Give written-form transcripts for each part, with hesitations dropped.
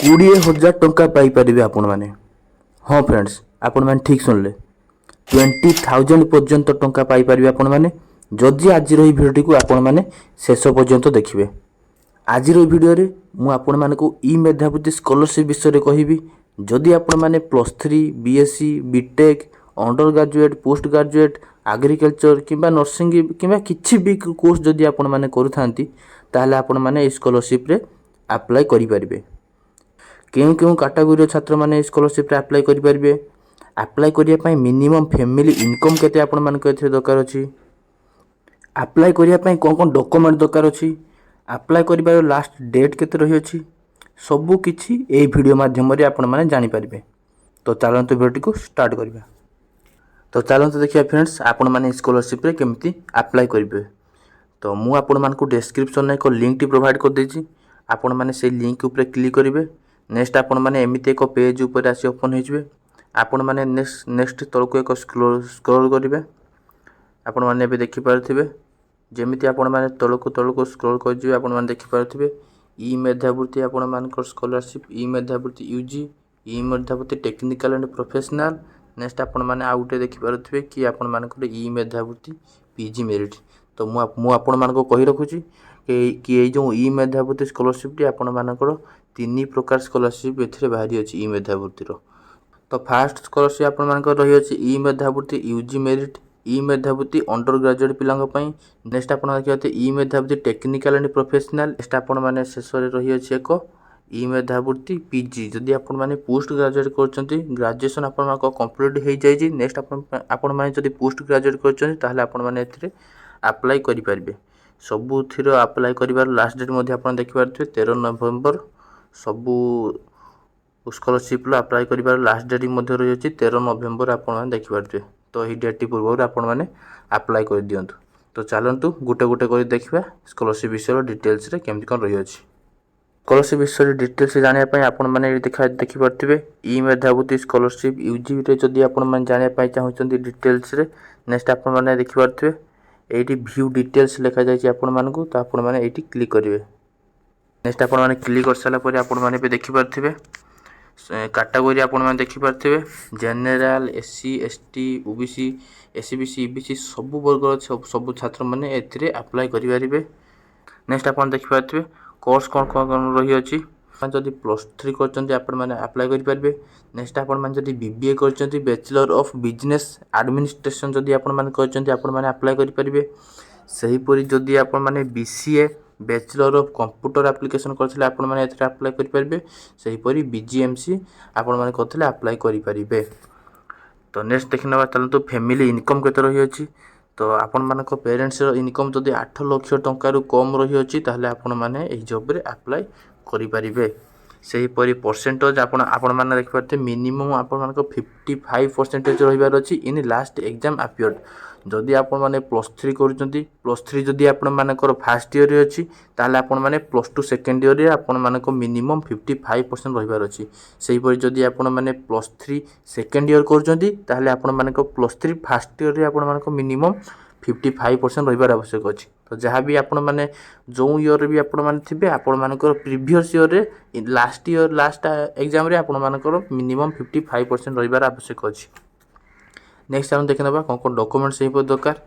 20,000 टंका पाइपर आपण मैंने। हाँ फ्रेंड्स, आपण मैंने ठीक सुनले 20,000 पर्यंत टंका पाइपर आपण मैंने जदि आज भिडियो को आपण मैंने शेष पर्यंत देखिए। आज भिडियो मु आपण मानक ई मेधावृत्ति स्कॉलरशिप विषय कहबी। जदि आपण मैंने +3 BSc BTech undergraduate postgraduate agriculture किंबा नर्सिंग किंबा किसी भी कोर्स जदि आपण मैंने करूथांती ताहले आपण मैंने स्कॉलरशिप रे अप्लाई करि परिबे। केउ केउ कैटेगरी छात्र मैंने स्कॉलरशिप रे अप्लाई करि परिबे। अप्लाई करिया पई मिनिमम फैमिली इनकम केते आपण मानक एथे दरकार अछि। अप्लाई करिया पई कोन डॉक्यूमेंट दरकार अछि। अप्लाई करिबार लास्ट डेट केते रही अछि सबु किछि ए वीडियो माध्यम रे आपण माने जानि परिबे। तो चलंतु वीडियो को स्टार्ट करिबा। तो चलंतु देखिया फ्रेंड्स आपण माने स्कॉलरशिप रे केमती अप्लाई करिबे। तो मु आपण मानकु डिस्क्रिप्शन में एक लिंक टी प्रोवाइड कर देछि। आपण माने से लिंक ऊपर क्लिक करिवे। नेक्स्ट आपण माने एमिति एक पेज ऊपर आसी ओपन हो जिवे। आपण माने नेक्स्ट तळको एक स्क्रॉल करिवे। आपण माने भी देखि पारथिबे जेमिति आपण माने तळको स्क्रॉल कर जिवे। आपण माने देखि पारथिबे ई मेधावृत्ति आपण मानकर स्कॉलरशिप ई मेधावृत्ति यूजी ई मेधावृत्ति टेक्निकल एंड प्रोफेशनल। नेक्स्ट आपण माने आउटे देखि पारथिबे कि आपण मानकर ई मेधावृत्ति पीजी मेरिट। तो मु आपण मानको कहि रखुची कि ए जो ई मेधावृत्ति स्कॉलरशिप टी आपण मानकर तीन प्रकार स्कॉलरशिप एथिरे बाहरी अछि ई मेधावृत्ति रो। तो फास्ट स्कॉलरशिप आपण मानकर रही अछि ई मेधावृत्ति यूजी मेरिट ई मेधावृत्ति अंडर ग्रेजुएट पिलांग पई। नेक्स्ट आपण देखियते ई मेधावृत्ति टेक्निकल एंड प्रोफेशनल। नेक्स्ट आपण माने शेष रे रही अछि एक ई मेधावृत्ति पीजी जदि आपण माने पोस्ट ग्रेजुएट करचंती ग्रेजुएशन आपण मानको कंप्लीट हे जाय जी। नेक्स्ट आपण माने जदि पोस्ट ग्रेजुएट करचंती ताहले आपण माने एथिरे अप्लाई करि परिबे। सबु थिरो अप्लाई करिवार लास्ट डेट मध्ये आपण देखि पारथिबे 13 नवंबर। सबु स्कॉलरशिप लो अप्लाई करिवार लास्ट डेट मध्ये रही अछि 13 नवंबर आपण माने देखि पारथिबे। तो ही डेट टी पूर्व आपण माने अप्लाई कर दियंतु। तो चलंतु गुटे गुटे करि देखिबा स्कॉलरशिप विषय डिटेल्स रे केमति कोन रही अछि। स्कॉलरशिप विषय डिटेल्स जानिया पई आपण माने देखि पारथिबे ई मेधावृत्ति स्कॉलरशिप यूजी रे जदि आपण माने जानिया पई चाहउचंती डिटेल्स रे। नेक्स्ट आपण माने देखि पारथिबे एटी व्यू डिटेल्स लिखा जायछि आपण मानकु। तो आपण माने एटी क्लिक करिवे। नेक्स्ट आपण माने क्लिक कर साला परे आपण माने पे देखि पारथिबे कैटेगरी आपण माने देखि पारथिबे general SC ST OBC SCBC EBC सब वर्ग सब छात्र माने एथिरे अप्लाई करि परिबे। नेक्स्ट आपण देखि पारथिबे कोर्स कोन रही अछि। जदि +3 करचंती आपण माने अप्लाई करि परिबे। नेक्स्ट आपण माने जदि बीबीए करचंती बैचलर ऑफ बिजनेस एडमिनिस्ट्रेशन जदि आपण माने करचंती आपण माने अप्लाई करि परिबे। सही परि जदि आपण माने BCA bachelor of computer application करथिले आपण माने एथिरे अप्लाई करि परिबे। सही परि बीजीएमसी आपण माने करथिले अप्लाई करि परिबे। तो नेक्स्ट देखिनबा चलंतु फैमिली इनकम केते रही अछि। तो आपण मानक पेरेंट्स रो इनकम जदि 8 लाख टंका रु कम रही अछि ताहले आपण माने एही जॉब रे अप्लाई करि परिबे। सही परि परसेंटेज आपण माने देखि पारते मिनिमम आपण मानक 55% रहिबार अछि इन लास्ट एग्जाम अपीयर्ड। जदि आपण माने +3 करूचंती +3 जदि आपण मानकर फर्स्ट ईयर रे अछि ताहले आपण माने +2 सेकंड ईयर रे आपण मानक मिनिमम 55% रहिबार अछि। सही परि जदि आपण माने +3 सेकंड ईयर करूचंती ताहले आपण मानक +3 फर्स्ट ईयर रे आपण मानक मिनिमम 55% रहिबार आवश्यक अछि। तो जहाँ भी आपण माने जो ईयर रे भी आपण माने थिबे आपण मानकर प्रीवियस ईयर रे लास्ट एग्जाम रे आपण मानकर मिनिमम 55% रहिबार आवश्यक अछि। नेक्स्ट हम देखनबा कोन डॉक्यूमेंट सही पर दरकार।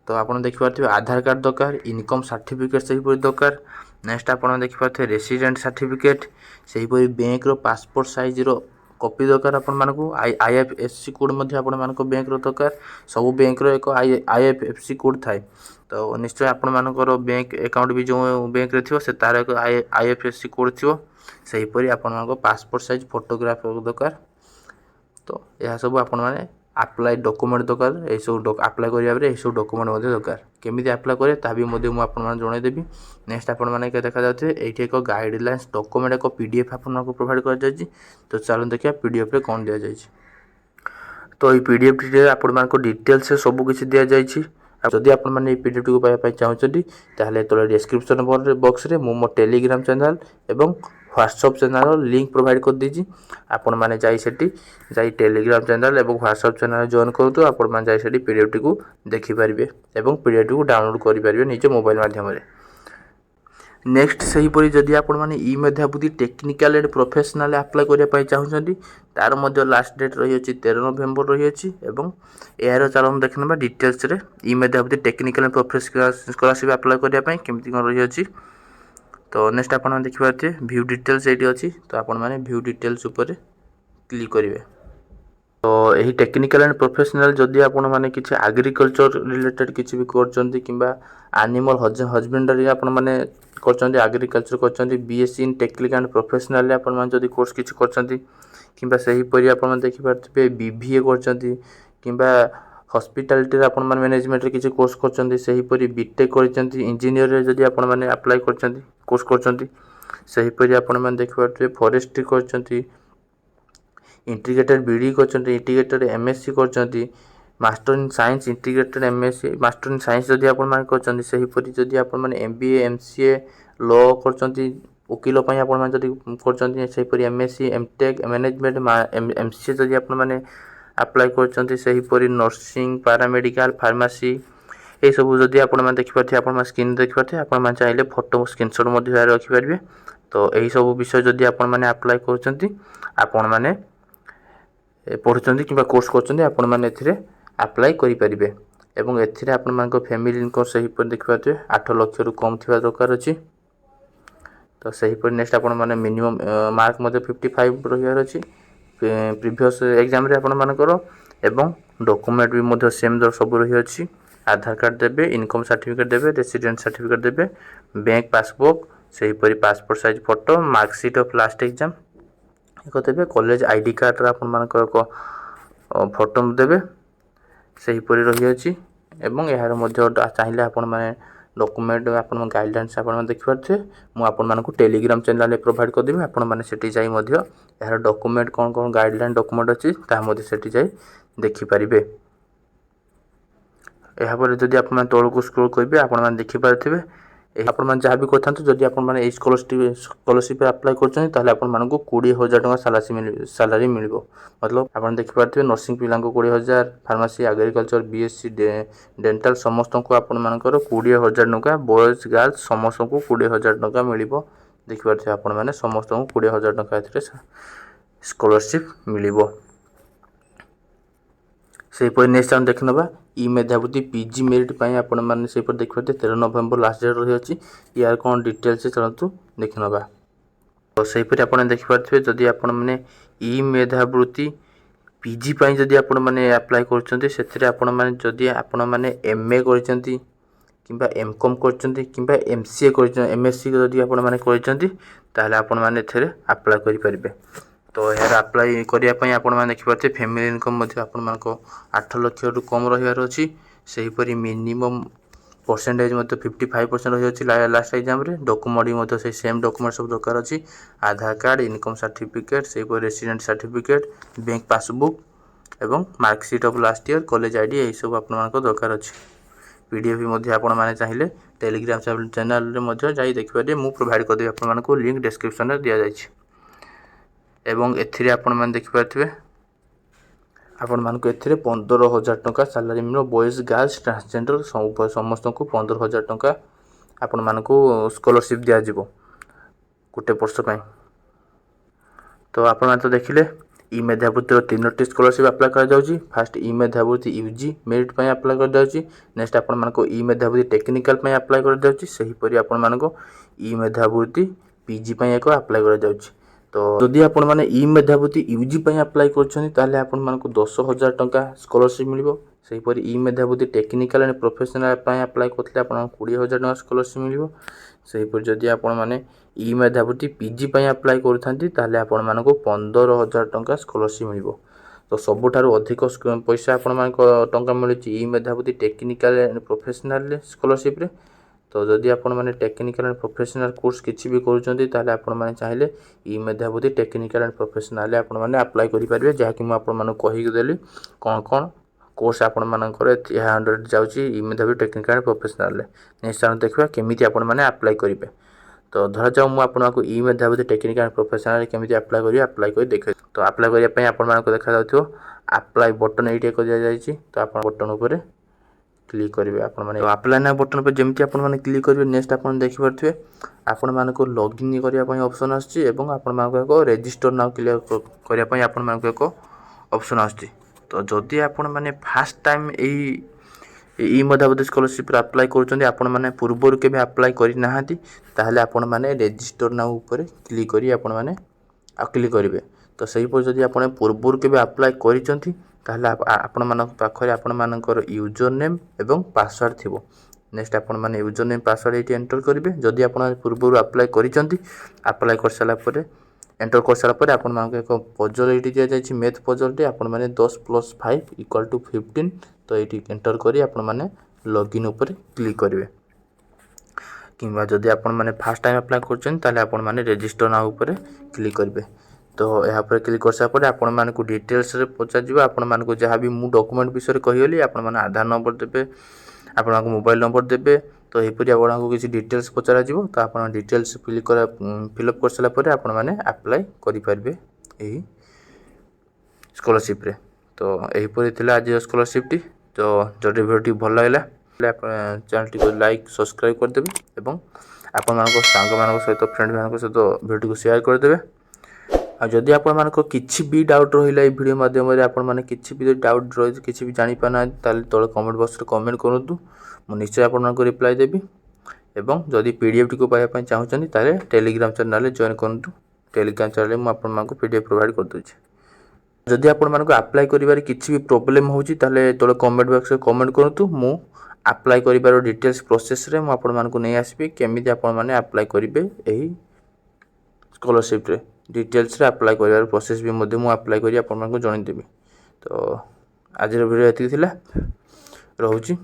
तो आपण देखि पारथिबे आधार कार्ड दरकार इनकम सर्टिफिकेट सही पर दरकार। नेक्स्ट आपण देखि पारथिबे रेसिडेंट सर्टिफिकेट सही पर बैंक रो पासपोर्ट साइज रो कॉपी दरकार। आपण मानको आईएफएससी कोड मध्ये आपण मानको बैंक रो दरकार। सब बैंक रो एक आईएफएससी कोड थाए। तो निश्चय आपण मानकर बैंक अकाउंट भी जो बैंक रे थिवो से तार एक आईएफएससी कोड थिवो। सही परि आपण मानको पासपोर्ट साइज फोटोग्राफ दरकार। तो यह सब आपण माने अप्लाई डॉक्यूमेंट दरकार। ए सब अप्लाई करिया बरे ए सब डॉक्यूमेंट मध्ये दरकार। केमिति अप्लाई करे ता भी मध्ये मु आपण माने जणाई देबी। नेक्स्ट आपण माने के देखा जाथे एठी एक गाइडलाइंस डॉक्यूमेंट एक पीडीएफ आपण मानको प्रोवाइड कर जायछि। तो चलो देखिया पीडीएफ रे कोन दिया जायछि। तो ई पीडीएफ रे आपण मानको डिटेल्स से सब किछि दिया जायछि। जदि आपण माने ई पीडीएफ को पाया चाहउछथि ताहले तले डिस्क्रिप्शन बॉक्स रे मो टेलीग्राम चैनल एवं व्हाट्सएप चैनल लिंक प्रोवाइड कर दीजिए। आपण माने जाई सेठी जाई टेलीग्राम चैनल एवं व्हाट्सएप चैनल जॉइन करतु आपण माने जाई सेठी पीडीएफ को देखि परिबे एवं पीडीएफ को डाउनलोड करि परिबे निजे मोबाइल माध्यम रे। नेक्स्ट सेहीपरि जदि आपण माने ई मेधाबृत्ति टेक्निकल एंड प्रोफेशनल अप्लाई करिया पई चाहुछंती तार मध्य लास्ट डेट रही अछि 13 नवेम्बर रही अछि एवं एआर चलन देखनबा डिटेल्स रे ई मेधाबृत्ति technical and professional scholarship apply करिया पई केमति कोन रही अछि। तो नेक्स्ट आपण देखि पाते व्यू डिटेल्स एटी अछि तो आपण माने व्यू डिटेल्स ऊपर क्लिक करिवे। तो यही टेक्निकल एंड प्रोफेशनल जदि आपण माने किछि एग्रीकल्चर रिलेटेड किछि भी करचंती किंबा एनिमल हस्बेंडरी आपण माने करचंती एग्रीकल्चर करचंती BSc in technical and professional आपण माने जदि कोर्स किछि करचंती किंबा सही परि आपण माने देखि पारथिबे बीबीए करचंती किंबा हॉस्पिटैलिटी रे आपण माने मैनेजमेंट रे किछि कोर्स करचंती सही परि बीटेक करचंती इंजीनियर रे जदि आपण माने अप्लाई करचंती कोर्स करचंती सही परि आपण माने देखि पारथिबे फॉरेस्ट्री करचंती इंटीग्रेटेड बीडी करचंती इंटीग्रेटेड एमएससी करचंती master in science integrated MSc master in science जदि आपण माने करचंती सही परि जदि आपण माने एमबीए एमसीए लॉ करचंती वकील पई आपण माने जदि करचंती सही परि एमएससी एमटेक मैनेजमेंट एमसीए जदि आपण माने अप्लाई करचंती सही परि नर्सिंग पैरामेडिकल फार्मेसी ए सब जदि आपण माने देखि पाथि आपण माने स्क्रीन देखि पाथि आपण माने चाहिले फोटो स्क्रीनशॉट मध्ये रखि परिबे। तो एही सब विषय जदि आपण माने अप्लाई करचंती आपण माने पढ़ुचंती किंबा कोर्स करचंती आपण माने एथिरे अप्लाई करि परिबे एवं एथिरे आपण मानको फैमिली इनकम सही पर देखि पाथि 8 लाख रु कम थिबा दरकार अछि। तो सही पर नेक्स्ट आपण माने मिनिमम मार्क मध्ये 55 रहियार अछि प्रीवियस एग्जाम रे आपण मानकर एवं डॉक्यूमेंट भी मध्ये सेम सब रही अछि आधार कार्ड देबे इनकम सर्टिफिकेट देबे रेसिडेंट सर्टिफिकेट देबे बैंक पासबुक सही परि passport size photo marksheet of last exam एको देबे कॉलेज आईडी कार्ड रा आपण मानकर को फोटो देबे सही परि रही अछि एवं एहार मध्ये चाहिले आपण माने डॉक्यूमेंट आपण गाइडलाइंस आपण देखि पारथे मु आपण मानकु टेलीग्राम चैनल रे प्रोवाइड कर देबे आपण माने सेठी जाई मध्ये एहार डॉक्यूमेंट कोन गाइडलाइन डॉक्यूमेंट अछि ता मध्ये सेठी जाई देखि परिबे। एहा पर जदि आपण माने तळकु स्क्रॉल करबे आपण माने देखि पारथिबे ए आपण माने जहा भी करथांतु जदि आपण माने ए स्कॉलरशिप अप्लाई करछन ताले आपण मानकु 20000 टका सैलरी मिलबो मतलब आपण देखि पारथिबे नर्सिंग पिलांको 20000 फार्मेसी एग्रीकल्चर बीएससी डेंटल समस्त को आपण मानकर 20000 टका बॉयज गर्ल्स समस्त को 20000 टका मिलबो देखि पारथिबे आपण माने समस्त को 20000 टका एथिरे स्कॉलरशिप मिलबो। से पर नेक्स्ट हम देखनबा ई मेधाबृत्ति पीजी मेरिट पई आपण माने से पर देखबते 13 नवेम्बर लास्ट डेट रही अछि यार कोन डिटेल्स चलतु देखनबा। तो से पर आपण देखि पारथिबे जदि आपण माने ई मेधाबृत्ति पीजी पई जदि आपण माने अप्लाई करचंती सेथिरे आपण माने जदि आपण माने एमए करचंती किंबा एमकॉम करचंती किंबा एमसीए करचंती एमएससी जदि आपण माने करचंती ताले आपण माने एथिरे अप्लाई करि परिबे। तो यार अप्लाई करिया पई आपण माने देखि पारथे फैमिली इनकम मध्ये आपण मानको 8 लाख रु कम रहियार अछि सही परि मिनिमम परसेंटेज मध्ये 55% रहि अछि लास्ट एग्जाम रे डॉक्यूमेंट मध्ये से सेम डॉक्यूमेंट सब दरकार अछि आधार कार्ड इनकम सर्टिफिकेट सही परि रेसिडेंट सर्टिफिकेट बैंक पासबुक एवं marksheet of last year college ID एही सब आपण मानको दरकार अछि। पीडीएफ मध्ये आपण माने चाहिले टेलीग्राम चैनल रे मध्ये जाई देखिबे मु प्रोवाइड कर देबे आपण मानको लिंक डिस्क्रिप्शन रे दिया जायछि एवं एथिरे आपण माने देखि पारथिबे आपण मानको एथिरे 15000 टका सैलरी मिलो बॉयज गर्ल्स ट्रांसजेंडर समस्त को 15000 टका आपण मानको स्कॉलरशिप दिया जिवो गुटे वर्ष पई। तो आपण माने तो देखिले ई मेधाबृत्ति 3टी स्कॉलरशिप अप्लाई कर जाउची फर्स्ट ई मेधाबृत्ति यूजी मेरिट पई अप्लाई कर जाउची नेक्स्ट आपण मानको ई मेधाबृत्ति टेक्निकल पई अप्लाई कर जाउची सही परि आपण मानको ई मेधाबृत्ति पीजी पई एको अप्लाई कर जाउची। तो जदि आपण माने ई मेधाबृत्ति यूजी पई अप्लाई करछनी ताले आपण मानको 10000 टका स्कॉलरशिप मिलबो सही परि ई मेधाबृत्ति टेक्निकल एंड प्रोफेशनल पई अप्लाई करथले आपण 20000 टका स्कॉलरशिप मिलबो सही परि जदि आपण माने ई मेधाबृत्ति पीजी पई अप्लाई करथांती ताले आपण मानको 15000 टका स्कॉलरशिप मिलबो। तो सबुठारु अधिक पैसा आपण मानको टंका मिलुची ई मेधाबृत्ति टेक्निकल एंड प्रोफेशनल स्कॉलरशिप रे। तो जदि आपण माने टेक्निकल एंड प्रोफेशनल कोर्स किछि भी करूचंती ताले आपण माने चाहिले ई मेधाबृत्ति टेक्निकल एंड प्रोफेशनल आपण माने अप्लाई करि परिबे जहा कि म आपण माने कहि देली कोन कोन कोर्स आपण मानकर या 100 जाउची ई मेधाबृत्ति टेक्निकल एंड प्रोफेशनल रे नेक्स्ट हम देखबा केमिति आपण माने अप्लाई करिवे। तो धरा जाऊ मु आपण को ई मेधाबृत्ति टेक्निकल एंड प्रोफेशनल केमिति अप्लाई करि देखे। तो अप्लाई करिया पई आपण मानको देखा जाउथो अप्लाई बटन एठी को दिया जायछि तो आपण बटन ऊपर क्लिक करेंगे आपने अप्लाई नाउ बटन पर जमी आपने क्लिक करेंगे नेक्स्ट आप देखिपे आपण मानक लॉगिन करने ऑप्शन आसी रजिस्टर नाउ क्लियर करने आपण एक ऑप्शन आसी तो जदि आपण मैंने फास्ट टाइम ई मध्यावधि स्कॉलरशिप अप्लाई कर पूर्वर के अप्लाई करना ताहले आपण मैंने रजिस्टर नाउ ऊपर क्लिक करी आपण मैंने क्लिक करेंगे तो सही जदि आपण पूर्वर के अप्लाई कर आपण मान पाखरे आपण मानकर यूजर नेम एवं पासवर्ड थिबो नेक्स्ट आपण माने यूजर नेम पासवर्ड ये एंटर करेंगे जदि आपण पूर्व अप्लाई अप्लाई कर सारा पर एंटर कर सारा पर आपण मान एक पजल ये दि जाए मैथ पजल आपण मैंने 10 + 5 = 15 तो ये एंटर करी आपण मैंने लॉगिन ऊपर क्लिक करेंगे किंबा जदि आपण मैंने फास्ट टाइम अप्लाई कर आपण मैंने रजिस्टर नाउ ऊपर क्लिक करेंगे तो यहाँ पर क्लिक कर सारा आपण मानक डिटेल्स रे पचार आपण मानक जहाँ भी मु डॉक्यूमेंट विषय कहीगली आपण मैंने आधार नंबर देवे आपण मोबाइल नंबर देवे तो यहपरी आपको किसी डिटेल्स पचरा तो आप डिटेल्स फिलअप कर सारापर आपण मैंने अप्लाई करेंगे यही स्कॉलरशिप रे तो यहीपरी थी आज स्कॉलरशिप टी तो जदि वीडियो भल लगा चैनल टी को लाइक सब्सक्राइब करदेवे और आपण मान सांग मान सहित फ्रेंड मान सहित वीडियो को शेयर करदेवे जदि आपण मानक किसी भी डाउट रहा वीडियो माध्यम आपण मैंने किसी भी डाउट रही किसी भी जानी पाना तले कमेंट बॉक्स रे कमेंट करूँ मु निश्चय आपको रिप्लाई देवी एवं जदि पीडीएफ टी को पाइबा चाहूँ ताले टेलीग्राम चैनल जॉइन करूँ टेलीग्राम चैनल में आपको पीडीएफ प्रोवाइड कर दूसरी जदि आपण मानक अप्लाई करिबार किसी भी प्रॉब्लम होची ताले तले कमेंट बॉक्स रे कमेंट करूँ मु अप्लाई करिबार डिटेल्स प्रोसेस रे मु आपण मानक नहीं आसबी केमिति आपण माने अप्लाई करिवे एही स्कॉलरशिप रे डिटेल्स रे अप्लाई करिबार प्रोसेस भी मु अप्लाई करी आपण मानक जणाई देबी तो आज वीडियो एतिक थिला रहूची।